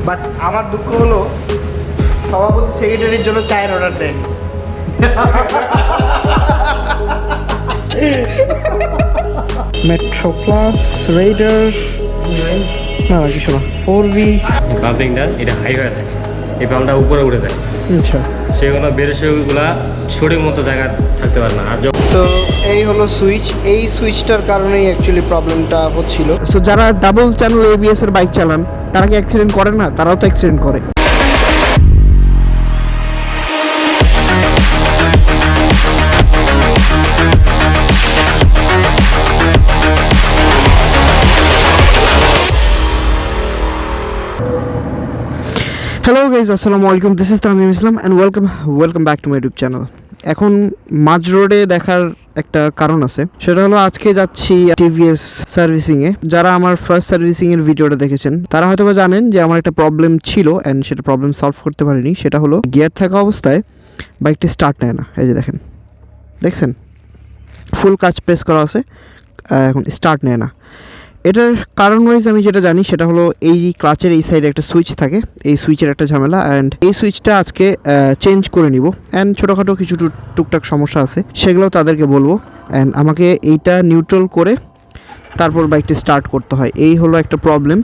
But আমার দুঃখ হলো সভাপতি সেক্রেটারির জন্য চায়ের অর্ডার দেন। মেট্রো প্লাস রেইডার না কিছু না 4V পাম্পিংটা এটা হাইওয়ে থাকে, এই পাম্পটা উপরে উঠে যায়। আচ্ছা, সেগুলো বেরোসেগুলা সঠিক মতো জায়গায় থাকতে পারে না। আর তো এই হলো সুইচ, এই সুইচটার কারণেই অ্যাকচুয়ালি প্রবলেমটা হচ্ছিল। সো যারা ডাবল চ্যানেল ABS এর বাইক চালান তারা কি অ্যাক্সিডেন্ট করে না? তারাও তো অ্যাক্সিডেন্ট করে। হ্যালো গাইজ, আসসালামু আলাইকুম, this is Tanzim Islam and welcome back to my YouTube channel. এখন মাঝ রোডে দেখার একটা কারণ আছে, সেটা হলো আজকে যাচ্ছি টিভিএস সার্ভিসিংয়ে। যারা আমার ফার্স্ট সার্ভিসিংয়ের ভিডিওটা দেখেছেন তারা হয়তো জানেন যে আমার একটা প্রবলেম ছিল অ্যান্ড সেটা প্রবলেম সলভ করতে পারিনি। সেটা হলো গিয়ার থাকা অবস্থায় বাইকটি স্টার্ট নেয় না। এই যে দেখছেন ফুল কাজ প্রেস করা আছে, এখন স্টার্ট নেয় না। এটার কারণ ওয়াইজ আমি যেটা জানি সেটা হলো এই ক্লাচের এই সাইডে একটা সুইচ থাকে, এই সুইচের একটা ঝামেলা, অ্যান্ড এই সুইচটা আজকে চেঞ্জ করে নিব। অ্যান্ড ছোটোখাটো কিছু টুকটাক সমস্যা আছে সেগুলো তাদেরকে বলবো, অ্যান্ড আমাকে এইটা নিউট্রাল করে তারপর বাইকটি স্টার্ট করতে হয়। এই হলো একটা প্রবলেম,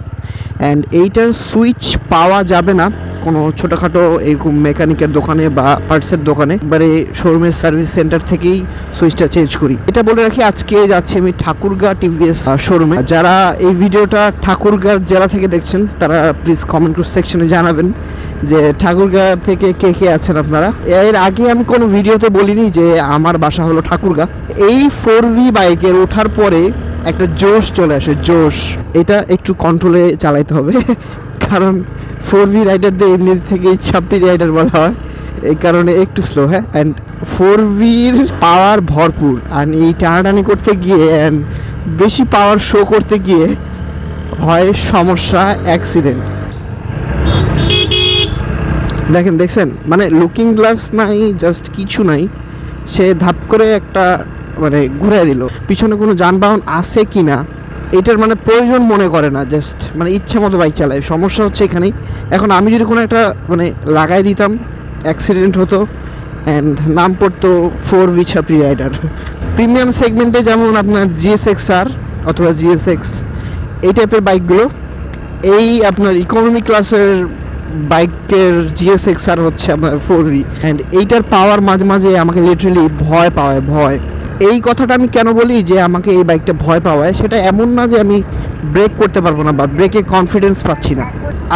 অ্যান্ড এইটার সুইচ পাওয়া যাবে না কোনো ছোটোখাটো এরকম মেকানিকের দোকানে বা পার্টসের দোকানে, এবারে শোরুমের সার্ভিস সেন্টার থেকেই সুইচটা চেঞ্জ করি। এটা বলে রাখি, আজকে যাচ্ছি আমি ঠাকুরগাঁ টিভিএস শোরুমে। যারা এই ভিডিওটা ঠাকুরগাঁ জেলা থেকে দেখছেন তারা প্লিজ কমেন্ট সেকশনে জানাবেন যে ঠাকুরগাঁ থেকে কে কে আছেন আপনারা। এর আগে আমি কোনো ভিডিওতে বলিনি যে আমার বাসা হলো ঠাকুরগাঁ। এই 4V বাইকের ওঠার পরে একটা জোশ চলে আসে, জোশ। এটা একটু কন্ট্রোলে চালাইতে হবে কারণ 4V রাইডারদের এমনি থেকেই ছাপটি রাইডার বলা হয়, এই কারণে একটু স্লো। হ্যাঁ, অ্যান্ড 4Vর পাওয়ার ভরপুর, অ্যান্ড এই টানাটানি করতে গিয়ে অ্যান্ড বেশি পাওয়ার শো করতে গিয়ে হয় সমস্যা, অ্যাক্সিডেন্ট। দেখছেন মানে লুকিং গ্লাস নাই, জাস্ট কিছু নাই, সে ধাপ করে একটা মানে ঘুরাই দিল। পিছনে কোনো যানবাহন আছে কি না এটার মানে প্রয়োজন মনে করে না, জাস্ট মানে ইচ্ছা মতো বাইক চালায়। সমস্যা হচ্ছে এখানেই। এখন আমি যদি কোনো একটা মানে লাগাই দিতাম, অ্যাক্সিডেন্ট হতো অ্যান্ড নাম পড়তো 4V ছাপড়ি রাইডার। প্রিমিয়াম সেগমেন্টে যেমন আপনার GSX-R অথবা GSX এই টাইপের বাইকগুলো, এই আপনার ইকোনমি ক্লাসের বাইকের GSX-R হচ্ছে আপনার 4V, অ্যান্ড এইটার পাওয়ার মাঝে মাঝে আমাকে লিটারালি ভয় পাওয়ায়। এই কথাটা আমি কেন বলি যে আমাকে এই বাইকটা ভয় পাওয়ায়, সেটা এমন না যে আমি ব্রেক করতে পারবো না বা ব্রেকে কনফিডেন্স পাচ্ছি না।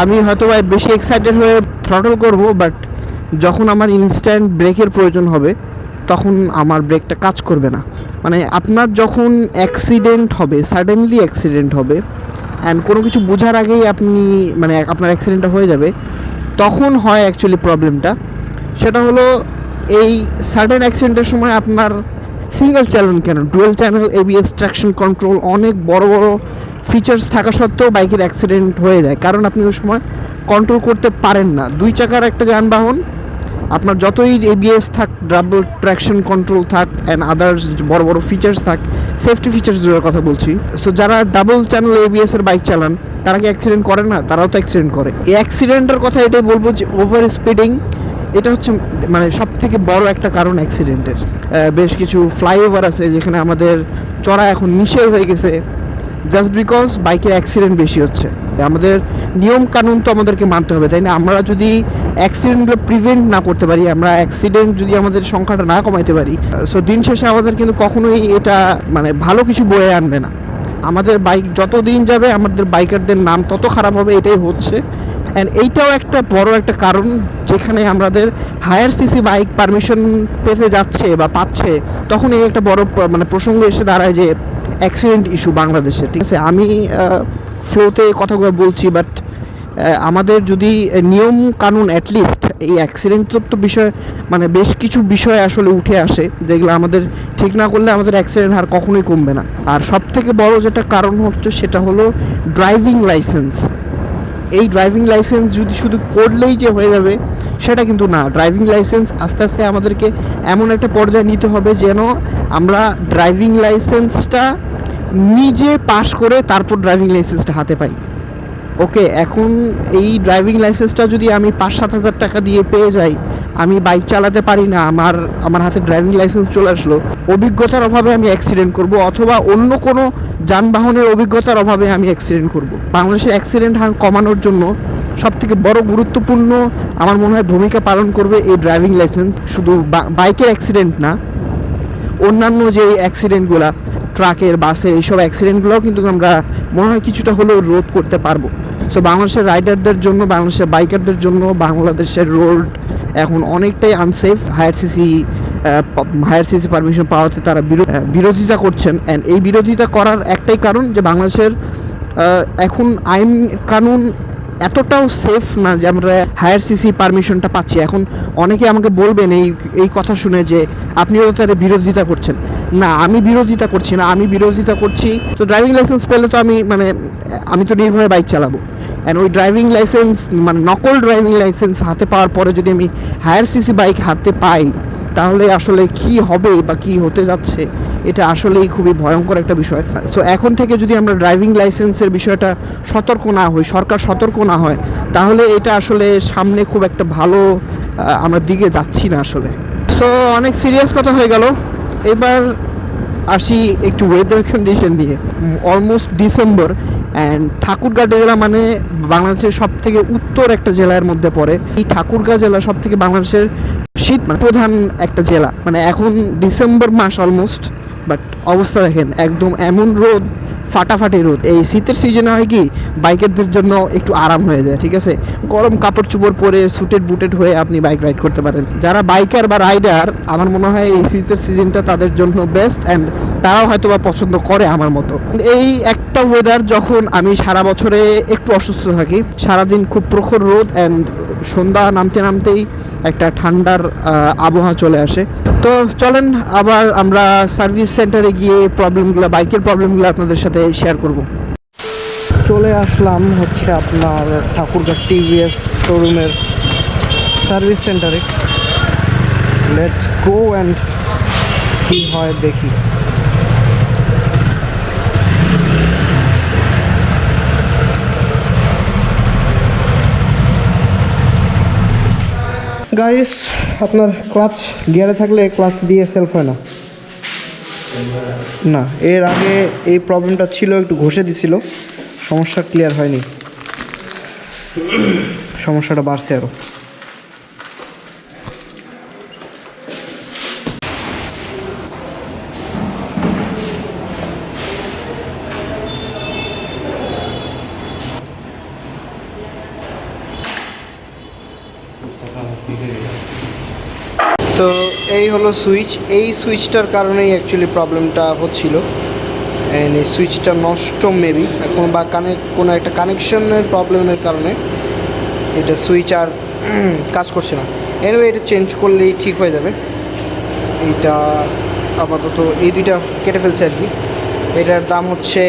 আমি হয়তো বেশি এক্সাইটেড হয়ে থ্রটল করব, বাট যখন আমার ইনস্ট্যান্ট ব্রেকের প্রয়োজন হবে তখন আমার ব্রেকটা কাজ করবে না। মানে আপনার যখন অ্যাক্সিডেন্ট হবে, সাডেনলি অ্যাক্সিডেন্ট হবে অ্যান্ড কোনো কিছু বোঝার আগেই আপনি মানে আপনার অ্যাক্সিডেন্টটা হয়ে যাবে, তখন হয় অ্যাকচুয়ালি প্রবলেমটা। সেটা হলো এই সাডেন অ্যাক্সিডেন্টের সময় আপনার সিঙ্গেল চ্যানেল কেন, dual channel ABS traction control, অনেক বড় ফিচার্স থাকা সত্ত্বেও বাইকের অ্যাক্সিডেন্ট হয়ে যায়, কারণ আপনি ওই সময় কন্ট্রোল করতে পারেন না। দুই চাকার একটা যানবাহন, আপনার যতই ABS থাক, ডাবল ট্র্যাকশন কন্ট্রোল থাক অ্যান্ড আদার্স বড় ফিচার্স থাক, সেফটি ফিচার্সগুলোর কথা বলছি। সো যারা ডাবল চ্যানেল ABS এর বাইক চালান তারা কি অ্যাক্সিডেন্ট করে না? তারাও তো অ্যাক্সিডেন্ট করে। এই অ্যাক্সিডেন্টের কথা এটাই বলবো যে ওভার স্পিডিং, এটা হচ্ছে মানে সব থেকে বড় একটা কারণ অ্যাক্সিডেন্টের। বেশ কিছু ফ্লাইওভার আছে যেখানে আমাদের চড়া এখন নিষেধ হয়ে গেছে, জাস্ট বিকজ বাইকের অ্যাক্সিডেন্ট বেশি হচ্ছে। আমাদের নিয়ম কানুন তো আমাদেরকে মানতে হবে, তাই না? আমরা যদি অ্যাক্সিডেন্টগুলো প্রিভেন্ট না করতে পারি, আমরা অ্যাক্সিডেন্ট যদি আমাদের সংখ্যাটা না কমাইতে পারি, সো দিন শেষে আমাদের কিন্তু কখনোই এটা মানে ভালো কিছু বয়ে আনবে না। আমাদের বাইক যত দিন যাবে আমাদের বাইকারদের নাম তত খারাপ হবে, এটাই হচ্ছে। অ্যান্ড এইটাও একটা বড় একটা কারণ, যেখানে আমাদের হায়ার সিসি বাইক পারমিশন পেতে যাচ্ছে বা পাচ্ছে, তখন এই একটা বড় মানে প্রসঙ্গ এসে দাঁড়ায় যে অ্যাক্সিডেন্ট ইস্যু বাংলাদেশে। ঠিক আছে, আমি ফ্লোতে কথাগুলো বলছি, বাট আমাদের যদি নিয়ম কানুন অ্যাটলিস্ট এই অ্যাক্সিডেন্টের তো বিষয় মানে বেশ কিছু বিষয় আসলে উঠে আসে যেগুলো আমাদের ঠিক না করলে আমাদের অ্যাক্সিডেন্ট হার কখনোই কমবে না। আর সব থেকে বড় যেটা কারণ হচ্ছে সেটা হলো ড্রাইভিং লাইসেন্স। এই ড্রাইভিং লাইসেন্স যদি শুধু করলেই যে হয়ে যাবে সেটা কিন্তু না। ড্রাইভিং লাইসেন্স আস্তে আস্তে আমাদেরকে এমন একটা পর্যায়ে নিতে হবে যেন আমরা ড্রাইভিং লাইসেন্সটা নিজে পাস করে তারপর ড্রাইভিং লাইসেন্সটা হাতে পাই। ওকে, এখন এই ড্রাইভিং লাইসেন্সটা যদি আমি 5-7 হাজার টাকা দিয়ে পেয়ে যাই, আমি বাইক চালাতে পারি না, আমার হাতে ড্রাইভিং লাইসেন্স চলে আসলো, অভিজ্ঞতার অভাবে আমি অ্যাক্সিডেন্ট করব, অথবা অন্য কোনো যানবাহনের অভিজ্ঞতার অভাবে আমি অ্যাক্সিডেন্ট করব। বাংলাদেশে অ্যাক্সিডেন্ট হার কমানোর জন্য সবথেকে বড় গুরুত্বপূর্ণ আমার মনে হয় ভূমিকা পালন করবে এই ড্রাইভিং লাইসেন্স। শুধু বাইকের অ্যাক্সিডেন্ট না, অন্যান্য যে অ্যাক্সিডেন্টগুলো, ট্রাকের, বাসের, এইসব অ্যাক্সিডেন্টগুলোও কিন্তু আমরা মনে হয় কিছুটা হলেও রোধ করতে পারবো। সো বাংলাদেশের রাইডারদের জন্য, বাংলাদেশের বাইকারদের জন্য বাংলাদেশের রোড এখন অনেকটাই আনসেফ। হায়ার সিসি পারমিশন পাওয়াতে তারা বিরোধিতা করছেন। অ্যান্ড এই বিরোধিতা করার একটাই কারণ যে বাংলাদেশের এখন আইন কানুন এতটাও সেফ না যে আমরা হায়ার সিসি পারমিশনটা পাচ্ছি। এখন অনেকে আমাকে বলবেন এই কথা শুনে যে আপনিও তার বিরোধিতা করছেন। না, আমি বিরোধিতা করছি না, আমি বিরোধিতা করছি তো ড্রাইভিং লাইসেন্স পেলে তো আমি তো নির্ভয়ে বাইক চালাবো। অ্যান্ড ওই ড্রাইভিং লাইসেন্স মানে নকল ড্রাইভিং লাইসেন্স হাতে পাওয়ার পরে যদি আমি হায়ার সিসি বাইক হাতে পাই, তাহলে আসলে কি হবে বা কি হতে যাচ্ছে, এটা আসলেই খুবই ভয়ঙ্কর একটা বিষয়। সো এখন থেকে যদি আমরা ড্রাইভিং লাইসেন্সের বিষয়টা সতর্ক না হই, সরকার সতর্ক না হয়, তাহলে এটা আসলে সামনে খুব একটা ভালো আমরা দিকে যাচ্ছি না আসলে। সো অনেক সিরিয়াস কথা হয়ে গেল, এবার আসি একটু ওয়েদার কন্ডিশন নিয়ে। অলমোস্ট ডিসেম্বর, অ্যান্ড ঠাকুরগাঁ জেলা মানে বাংলাদেশের সব থেকে উত্তর একটা জেলার মধ্যে পড়ে। এই ঠাকুরগাঁ জেলা সব থেকে বাংলাদেশের শীত প্রধান একটা জেলা। মানে এখন ডিসেম্বর মাস অলমোস্ট, বাট অবস্থা দেখেন একদম এমন রোদ, ফাটাফাটি রোদ। এই শীতের সিজনে হয় কি বাইকারদের জন্য একটু আরাম হয়ে যায়, ঠিক আছে, গরম কাপড় চোপড় পরে বুটেড হয়ে আপনি বাইক রাইড করতে পারেন। যারা বাইকার বা রাইডার, আমার মনে হয় এই শীতের সিজনটা তাদের জন্য বেস্ট, অ্যান্ড তারাও হয়তো বা পছন্দ করে আমার মতো। এই একটা ওয়েদার যখন আমি সারা বছরে একটু অসুস্থ থাকি, সারাদিন খুব প্রখর রোদ, অ্যান্ড সন্ধ্যা নামতে নামতেই একটা ঠান্ডার আবহাওয়া চলে আসে। তো চলেন আবার আমরা সার্ভিস সেন্টারে গিয়ে বাইকের প্রবলেমগুলো আপনাদের সাথে শেয়ার করব। চলে আসলাম হচ্ছে আপনার ঠাকুরগাঁ টিভিএস শোরুমের সার্ভিস সেন্টারে। লেটস গো অ্যান্ড কী হয় দেখি। গাইস, আপনার ক্লাচ গিয়ারে থাকলে ক্লাচ দিয়ে সেলফ হয় না। না, এর আগে এই প্রবলেমটা ছিল, একটু ঘষে দিছিল, সমস্যা ক্লিয়ার হয়নি, সমস্যাটা বাড়ছে আরও। তো এই হলো সুইচ, এই সুইচটার কারণেই অ্যাকচুয়ালি প্রবলেমটা হচ্ছিল। অ্যান্ড এই সুইচটা নষ্ট মেবি এখন, বা কোনো একটা কানেকশনের প্রবলেমের কারণে এটা সুইচ আর কাজ করছে না। এনিওয়ে, এটা চেঞ্জ করলেই ঠিক হয়ে যাবে। এইটা আপাতত এই দুইটা কেটে ফেলছে আর কি। এটার দাম হচ্ছে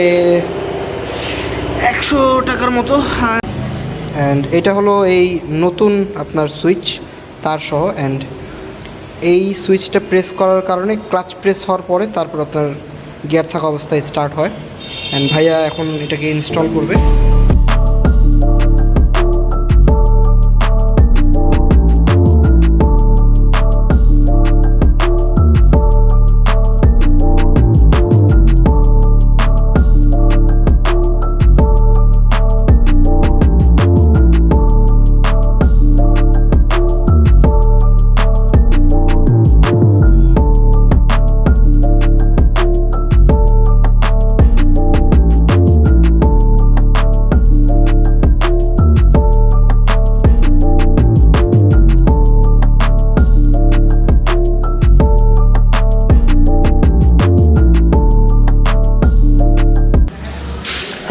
100 টাকার মতো। অ্যান্ড এটা হলো এই নতুন আপনার সুইচ তার সহ। অ্যান্ড এই সুইচটা প্রেস করার কারণে ক্লাচ প্রেস হওয়ার পরে তারপর আপনার গিয়ার থাকা অবস্থায় স্টার্ট হয়। অ্যান্ড ভাইয়া এখন এটাকে ইনস্টল করবে।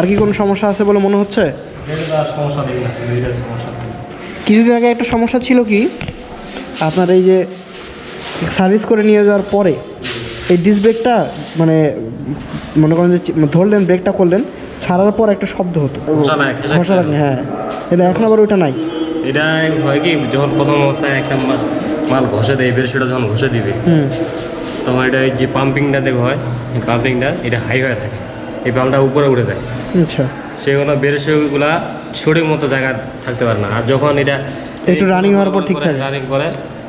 আর কি কোনো সমস্যা আছে বলে মনে হচ্ছে? কিছুদিন আগে একটা সমস্যা ছিল কি, আপনার এই যে সার্ভিস করে নিয়ে যাওয়ার পরে এই ডিস্ক ব্রেকটা মানে মনে করেন যে ধরলেন, ব্রেকটা করলেন, ছাড়ার পর একটা শব্দ হতো, ঘষা লাগে। হ্যাঁ, এটা এখন আবার ওইটা নাই। এটা হয় কি, যখন প্রথম অবস্থায় একটা মাল ঘষে দেয়, বেরোসিটা যখন ঘষে দিবে তখন এটা যে পাম্পিংটা দেখো হয়, এই পাম্পিংটা এটা হাই হয়ে থাকে, এই পাম্পটা উপরে উঠে যায়। আচ্ছা, সেগুলো বেরোসিগুলা সঠিক মতো জায়গা থাকতে পারে না। আর যখন এটা একটু রানিং হওয়ার পর ঠিক থাকে, রানিং করে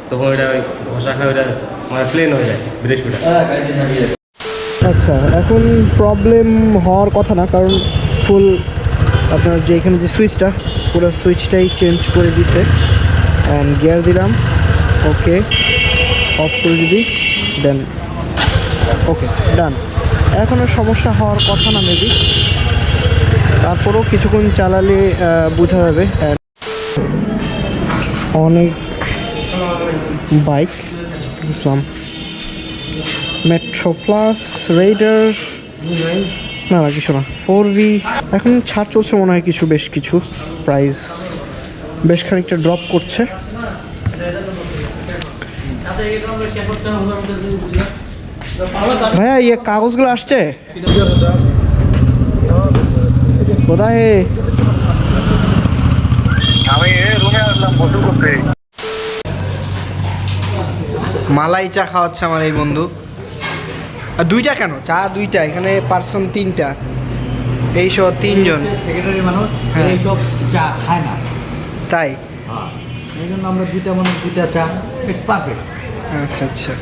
তখন এটা ওই ঘষা খায়, ওটা মানে প্লেন হয়ে যায় ব্রেসটা। আচ্ছা এখন প্রবলেম হওয়ার কথা না, কারণ ফুল আপনার যে এখানে যে সুইচটা পুরো সুইচটাই চেঞ্জ করে দিছে। অ্যান্ড গিয়ার দিলাম, ওকে অফ করে যদি দেন ওকে ডান। এখনও সমস্যা হওয়ার কথা না মেবি, তারপরেও কিছুক্ষণ চালালে বোঝা যাবে। অনেক বাইক বুঝলাম, মেট্রো প্লাস, রেইডার, না না কিছু না, 4V এখন ছাড় চলছে মনে হয় কিছু, বেশ কিছু প্রাইস বেশ খানিকটা ড্রপ করছে। ভাইয়া ইয়ে কাগজগুলো আসছে কোথায়? মালাই চা খাওয়াচ্ছে আমার এই বন্ধু। আর দুইটা কেন চা? দুইটা, এখানে পার্সন 3টা, এইসব 3জন সেক্রেটারি মানুষ, হ্যাঁ। এইসব চা খায় না, তাই। এই জন্য আমরা দুইটা মানুষ দুইটা চা, ইটস পারফেক্ট। আচ্ছা আচ্ছা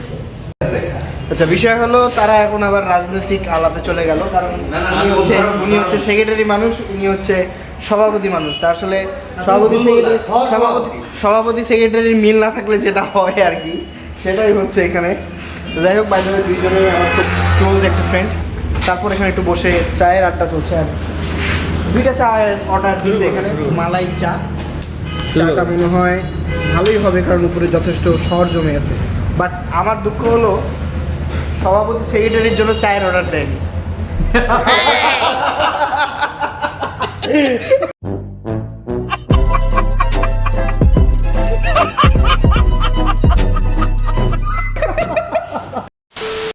আচ্ছা, বিষয় হলো তারা এখন আবার রাজনৈতিক আলাপে চলে গেল, কারণ উনি হচ্ছে সেক্রেটারি মানুষ, উনি হচ্ছে সভাপতি মানুষ। তা আসলে সভাপতি সেক্রেটারির মিল না থাকলে যেটা হয় আর কি, সেটাই হচ্ছে এখানে। তো যাই হোক, বাইরে দুইজনেই আমার খুব ক্লোজ একটা ফ্রেন্ড। তারপর এখানে একটু বসে চায়ের আড্ডা চলছে। আর দুইটা চায়ের অর্ডার দিয়েছে এখানে, মালাই চা। চাটা মনে হয় ভালোই হবে, কারণ উপরে যথেষ্ট শহর জমে আছে। বাট আমার দুঃখ হলো সভাপতি সেক্রেটারির জন্য চায়ের অর্ডার দেয়নি।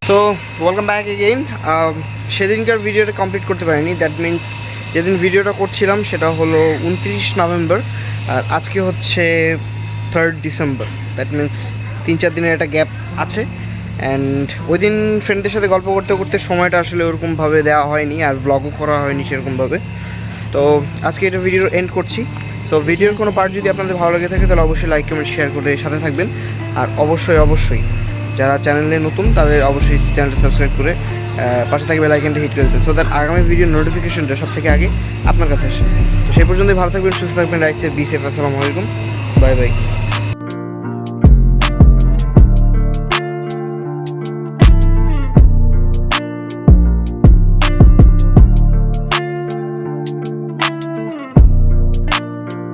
তো ওয়েলকাম ব্যাক এগেইন। সেদিনকার ভিডিওটা কমপ্লিট করতে পারিনি, দ্যাট মিন্স যেদিন ভিডিওটা করছিলাম সেটা হলো 29 নভেম্বর, আর আজকে হচ্ছে 3rd ডিসেম্বর। দ্যাট মিন্স 3-4 দিনের একটা গ্যাপ আছে। অ্যান্ড ওই দিন ফ্রেন্ডদের সাথে গল্প করতে করতে সময়টা আসলে ওরকমভাবে দেওয়া হয়নি, আর ব্লগও করা হয়নি সেরকমভাবে। তো আজকে এটা ভিডিও এন্ড করছি। সো ভিডিওর কোনো পার্ট যদি আপনাদের ভালো লাগে থাকে তাহলে অবশ্যই লাইক কমেন্ট শেয়ার করে সাথে থাকবেন। আর অবশ্যই যারা চ্যানেলে নতুন তাদের অবশ্যই চ্যানেলটা সাবস্ক্রাইব করে পাশে থাকবে বেল আইকনটা হিট করে দিতে, সো দ্যাট আগামী ভিডিওর নোটিফিকেশনটা সব থেকে আগে আপনার কাছে আসে। তো সেই পর্যন্তই ভালো থাকবেন, সুস্থ থাকবেন, রাইট সেফ, বি সেফ। আসসালামু আলাইকুম, বাই বাই।